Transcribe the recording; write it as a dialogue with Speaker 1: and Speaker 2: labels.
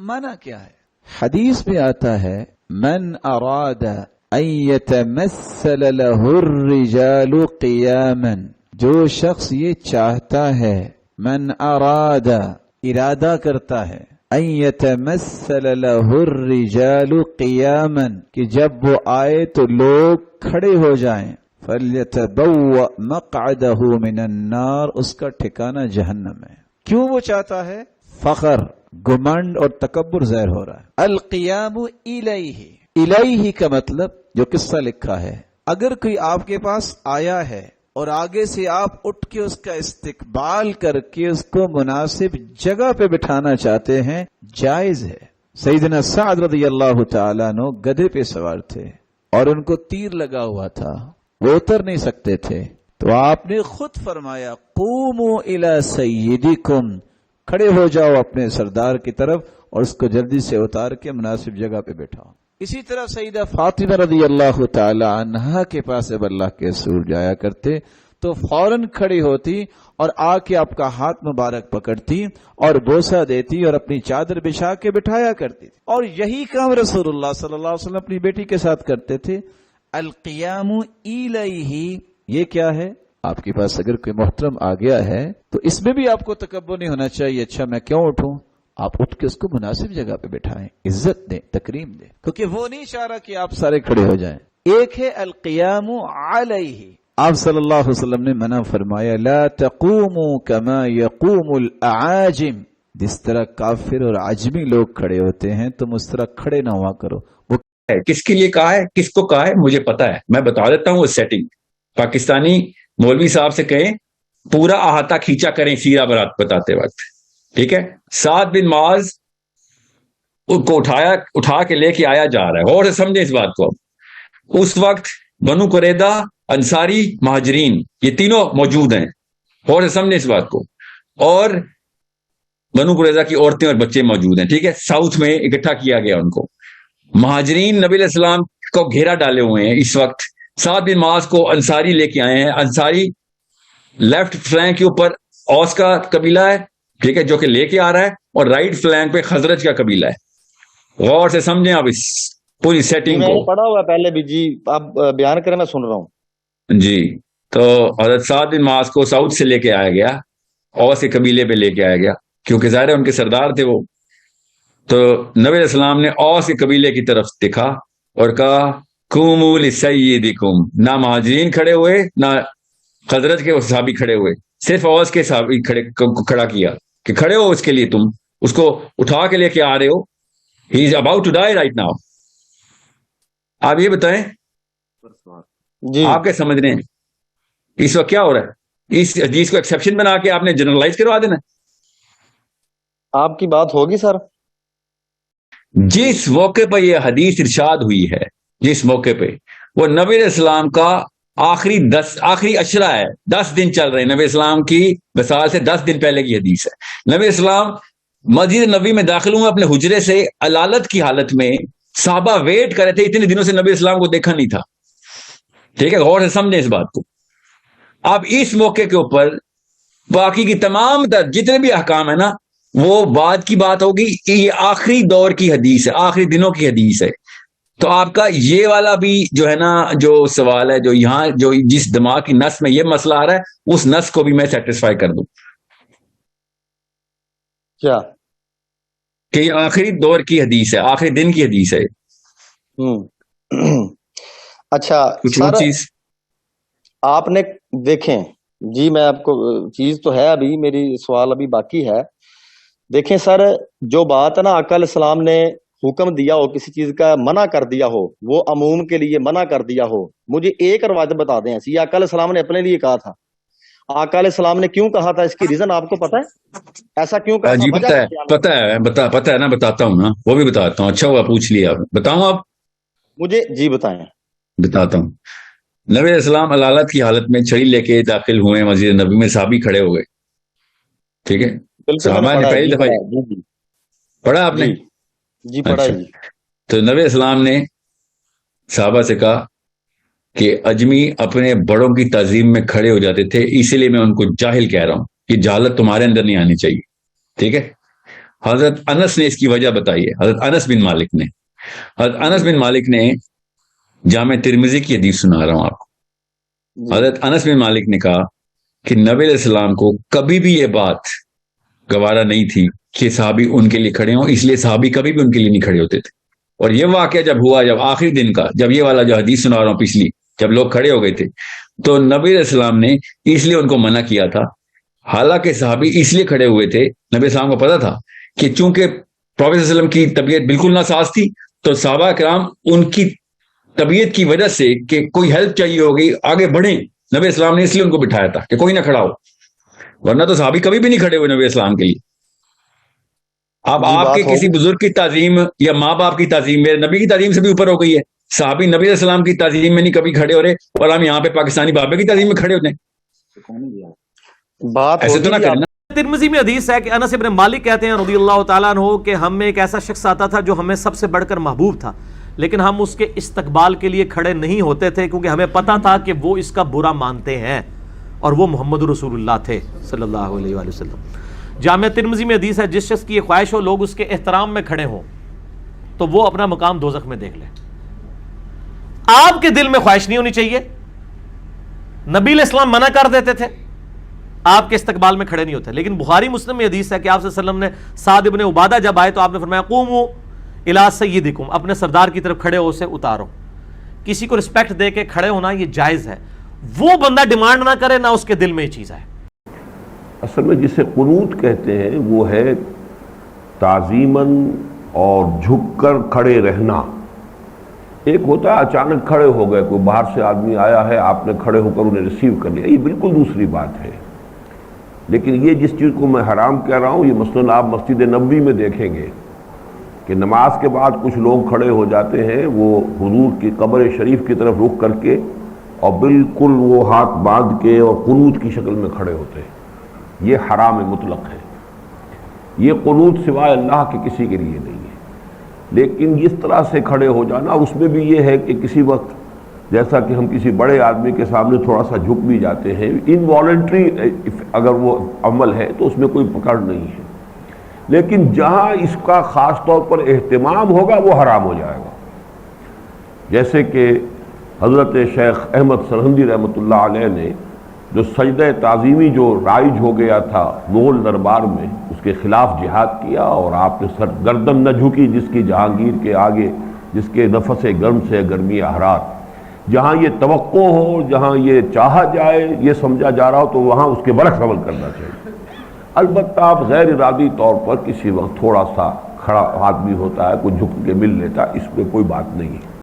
Speaker 1: مانا کیا ہے؟ حدیث میں آتا ہے من اراد ان یتمثل له الرجال قیاما، جو شخص یہ چاہتا ہے، من اراد ارادہ کرتا ہے، ان یتمثل له الرجال قیاما کہ جب وہ آئے تو لوگ کھڑے ہو جائیں، فلیتبوأ مقعدہ من النار، اس کا ٹھکانہ جہنم ہے۔ کیوں وہ چاہتا ہے؟ فخر، گمنڈ اور تکبر ظاہر ہو رہا ہے۔ القیام الیہ، الیہ کا مطلب جو قصہ لکھا ہے، اگر کوئی آپ کے پاس آیا ہے اور آگے سے آپ اٹھ کے اس کا استقبال کر کے اس کو مناسب جگہ پہ بٹھانا چاہتے ہیں، جائز ہے۔ سیدنا سعد رضی اللہ تعالیٰ عنہ گدھے پہ سوار تھے اور ان کو تیر لگا ہوا تھا، وہ اتر نہیں سکتے تھے، تو آپ نے خود فرمایا قوموا الی سیدکم، کھڑے ہو جاؤ اپنے سردار کی طرف اور اس کو جلدی سے اتار کے مناسب جگہ پہ بیٹھاؤ۔ اسی طرح سیدہ فاطمہ رضی اللہ تعالی عنہا کے پاس جب اللہ کے رسول جایا کرتے تو فوراً کھڑی ہوتی اور آ کے آپ کا ہاتھ مبارک پکڑتی اور بوسہ دیتی اور اپنی چادر بچھا کے بٹھایا کرتی تھی، اور یہی کام رسول اللہ صلی اللہ علیہ وسلم اپنی بیٹی کے ساتھ کرتے تھے۔ القیام الیہ، یہ کیا ہے؟ آپ کے پاس اگر کوئی محترم آ گیا ہے تو اس میں بھی آپ کو تکبر نہیں ہونا چاہیے، اچھا میں کیوں اٹھوں، آپ اٹھ کے اس کو مناسب جگہ پہ بٹھائیں، عزت دیں، تکریم دیں، کیونکہ وہ نہیں چاہ رہا کہ آپ سارے کھڑے ہو جائیں۔ ایک ہے القیام علیہ، آپ صلی اللہ علیہ وسلم نے منع فرمایا لا تقوموا کما یقوم الاعاجم، جس طرح کافر اور عجمی لوگ کھڑے ہوتے ہیں تم اس طرح کھڑے نہ ہوا کرو۔ وہ
Speaker 2: کس کے لیے کہا ہے، کس کو کہا ہے مجھے پتا ہے، میں بتا دیتا ہوں وہ سیٹنگ۔ پاکستانی مولوی صاحب سے کہیں پورا احاطہ کھینچا کریں سیرہ برات بتاتے وقت، ٹھیک ہے؟ سعد بن معاذ کو اٹھا کے لے کے آیا جا رہا ہے، غور سے سمجھیں اس بات کو۔ اس وقت بنو قریظہ، انصاری، مہاجرین، یہ تینوں موجود ہیں، غور سے سمجھیں اس بات کو، اور بنو قریظہ کی عورتیں اور بچے موجود ہیں، ٹھیک ہے؟ ساؤتھ میں اکٹھا کیا گیا ان کو۔ مہاجرین نبی علیہ السلام کو گھیرا ڈالے ہوئے ہیں اس وقت، سعد بن معاذ کو انصاری لے کے آئے ہیں۔ انصاری لیفٹ فلینک کے اوپر اوس کا قبیلہ ہے، ٹھیک ہے، جو کہ لے کے آ رہا ہے، اور رائٹ فلینک پہ خزرج کا قبیلہ ہے۔ غور سے سمجھیں آپ اس پوری سیٹنگ کو۔
Speaker 3: پڑھا ہوا پہلے بھی جی، آپ بیان کریں، میں سن رہا ہوں
Speaker 2: جی۔ تو حضرت سعد بن معاذ کو ساؤتھ سے لے کے آیا گیا، اوس کے قبیلے پہ لے کے آیا گیا، کیونکہ ظاہر ہے ان کے سردار تھے وہ۔ تو نبی علیہ السلام نے اوس کے قبیلے کی طرف دیکھا اور کہا قوموا لسیدکم، نہ مہاجرین کھڑے ہوئے نہ خزرج کے صحابی کھڑے ہوئے، صرف اوس کے صحابی کھڑا کیا کہ کھڑے ہو اس کے لیے، تم اس کو اٹھا کے لے کے آ رہے ہو، he is about to die right now. آپ یہ بتائیں
Speaker 3: جی،
Speaker 2: آپ کیا سمجھ رہے ہیں اس وقت کیا ہو رہا ہے؟ اس حدیث کو ایکسیپشن بنا کے آپ نے جنرلائز کروا دینا۔
Speaker 3: آپ کی بات ہوگی سر۔
Speaker 2: جس موقع پہ یہ حدیث ارشاد ہوئی ہے، جس موقع پہ وہ نبی علیہ السلام کا آخری اشرہ ہے، 10 دن چل رہے ہیں، نبی اسلام کی وصال سے 10 دن پہلے کی حدیث ہے۔ نبی اسلام مسجد نبی میں داخل ہوئے اپنے حجرے سے علالت کی حالت میں، صحابہ ویٹ کر رہے تھے، اتنے دنوں سے نبی اسلام کو دیکھا نہیں تھا، ٹھیک ہے؟ غور سے سمجھیں اس بات کو۔ اب اس موقع کے اوپر باقی کی تمام جتنے بھی احکام ہیں نا، وہ بعد کی بات ہوگی، یہ آخری دور کی حدیث ہے، آخری دنوں کی حدیث ہے۔ تو آپ کا یہ والا بھی جو ہے نا، جو سوال ہے، جو یہاں جو جس دماغ کی نس میں یہ مسئلہ آ رہا ہے، اس نس کو بھی میں سیٹسفائی کر دوں
Speaker 3: کیا
Speaker 2: کہ یہ آخری دور کی حدیث ہے، آخری دن کی حدیث ہے۔
Speaker 3: اچھا
Speaker 2: کچھ اور
Speaker 3: سر،
Speaker 2: چیز
Speaker 3: آپ نے دیکھیں جی، میں آپ کو چیز تو ہے، ابھی میری سوال ابھی باقی ہے۔ دیکھیں سر، جو بات ہے نا، آقا علیہ السلام نے حکم دیا ہو، کسی چیز کا منع کر دیا ہو، وہ عموم کے لیے منع کر دیا ہو، مجھے ایک روایت بتا دیں ایسی، آقا علیہ السلام نے اپنے لیے کہا تھا، آقا علیہ السلام نے کیوں کہا تھا، اس کی ریزن آپ کو پتا ہے؟ ایسا کیوں کہا
Speaker 2: جی
Speaker 3: تھا؟
Speaker 2: پتہ ہے نا، بتاتا ہوں نا، وہ بھی بتاتا ہوں۔ اچھا ہوا پوچھ لیا، بتاؤں آپ؟
Speaker 3: مجھے جی بتائیں۔
Speaker 2: بتاتا ہوں۔ نبی علیہ السلام علالت کی حالت میں چھڑی لے کے داخل ہوئے مسجد نبی میں، صحابی کھڑے ہو گئے، ٹھیک ہے؟ صحابہ نے پہلی دفعہ پڑھا آپ نے؟
Speaker 3: جی پڑھا جی۔
Speaker 2: تو نبی السلام نے صحابہ سے کہا کہ اجمی اپنے بڑوں کی تعظیم میں کھڑے ہو جاتے تھے، اسی لیے میں ان کو جاہل کہہ رہا ہوں، یہ جہالت تمہارے اندر نہیں آنی چاہیے، ٹھیک ہے؟ حضرت انس نے اس کی وجہ بتائی ہے. حضرت انس بن مالک نے جامع ترمذی کی حدیث سنا رہا ہوں آپ کو. حضرت انس بن مالک نے کہا کہ نبی علیہ السلام کو کبھی بھی یہ بات گوارا نہیں تھی کہ صحابی ان کے لیے کھڑے ہوں، اس لیے صحابی کبھی بھی ان کے لیے نہیں کھڑے ہوتے تھے. اور یہ واقعہ جب ہوا، جب آخری دن کا، جب یہ والا جو حدیث سنا رہا ہوں پچھلی، جب لوگ کھڑے ہو گئے تھے، تو نبی علیہ السلام نے اس لیے ان کو منع کیا تھا. حالانکہ صحابی اس لیے کھڑے ہوئے تھے، نبی علیہ السلام کو پتا تھا کہ چونکہ پروفیٹ صلی اللہ علیہ وسلم کی طبیعت بالکل ناساز تھی، تو صحابہ کرام ان کی طبیعت کی وجہ سے کہ کوئی ہیلپ چاہیے ہوگی، آگے بڑھیں، نبی علیہ السلام نے اس لیے ان کو بٹھایا تھا کہ کوئی نہ کھڑا ہو، ورنہ تو صحابی کبھی بھی نہیں کھڑے ہوئے نبی علیہ السلام کے لیے. اب آپ کے کسی بزرگ کی تعظیم یا ماں باپ کی تعظیم میرے نبی کی تعظیم سے بھی اوپر ہو گئی ہے. صحابی نبی علیہ السلام کی تعظیم میں نہیں کبھی کھڑے ہو رہے، اور ہم یہاں پہ پاکستانی بابے کی تعظیم میں کھڑے ہوتے ہیں.
Speaker 3: بات
Speaker 2: ایسے تو نہ کرنا.
Speaker 4: ترمذی میں حدیث ہے کہ انس ابن مالک کہتے ہیں رضی اللہ تعالیٰ عنہ کہ ہم میں ایک ایسا شخص آتا تھا جو ہمیں سب سے بڑھ کر محبوب تھا، لیکن ہم اس کے استقبال کے لیے کھڑے نہیں ہوتے تھے کیونکہ ہمیں پتا تھا کہ وہ اس کا برا مانتے ہیں، اور وہ محمد رسول اللہ تھے صلی اللہ علیہ وآلہ وسلم. جامع ترمذی میں حدیث ہے جس شخص کی یہ خواہش ہو لوگ اس کے احترام میں کھڑے ہوں تو وہ اپنا مقام دوزخ میں دیکھ لے. آپ کے دل میں خواہش نہیں ہونی چاہیے. نبی علیہ السلام منع کر دیتے تھے، آپ کے استقبال میں کھڑے نہیں ہوتے. لیکن بخاری مسلم میں حدیث ہے کہ آپ صلی اللہ علیہ وسلم نے سعد ابن عبادہ جب آئے تو آپ نے فرمایا قوموا الی سیدکم، اپنے سردار کی طرف کھڑے ہو، اسے اتارو. کسی کو رسپیکٹ دے کے کھڑے ہونا یہ جائز ہے. وہ بندہ ڈیمانڈ نہ کرے نہ اس کے دل میں یہ چیز ہے.
Speaker 5: اصل میں جسے قنوت کہتے ہیں وہ ہے تعظیماً اور جھک کر کھڑے رہنا. ایک ہوتا ہے اچانک کھڑے ہو گئے، کوئی باہر سے آدمی آیا ہے، آپ نے کھڑے ہو کر انہیں ریسیو کر لیا، یہ بالکل دوسری بات ہے. لیکن یہ جس چیز کو میں حرام کہہ رہا ہوں، یہ مثلاً آپ مسجد نبوی میں دیکھیں گے کہ نماز کے بعد کچھ لوگ کھڑے ہو جاتے ہیں، وہ حضور کی قبر شریف کی طرف رخ کر کے اور بالکل وہ ہاتھ باندھ کے اور قنوت کی شکل میں کھڑے ہوتے ہیں. یہ حرام مطلق ہے. یہ قنوت سوائے اللہ کے کسی کے لیے نہیں ہے. لیکن اس طرح سے کھڑے ہو جانا، اس میں بھی یہ ہے کہ کسی وقت جیسا کہ ہم کسی بڑے آدمی کے سامنے تھوڑا سا جھک بھی جاتے ہیں، انوالنٹری اگر وہ عمل ہے تو اس میں کوئی پکڑ نہیں ہے. لیکن جہاں اس کا خاص طور پر اہتمام ہوگا وہ حرام ہو جائے گا. جیسے کہ حضرت شیخ احمد سرہندی رحمۃ اللہ علیہ نے جو سجدہ تعظیمی جو رائج ہو گیا تھا مغل دربار میں، اس کے خلاف جہاد کیا، اور آپ نے سر گردن نہ جھکی جس کی جہانگیر کے آگے، جس کے نفس گرم سے گرمی احرار. جہاں یہ توقع ہو، جہاں یہ چاہا جائے، یہ سمجھا جا رہا ہو، تو وہاں اس کے برعکس عمل کرنا چاہیے. البتہ آپ غیر ارادی طور پر کسی وقت تھوڑا سا کھڑا آدمی ہوتا ہے، کوئی جھک کے مل لیتا ہے، اس میں کوئی بات نہیں ہے.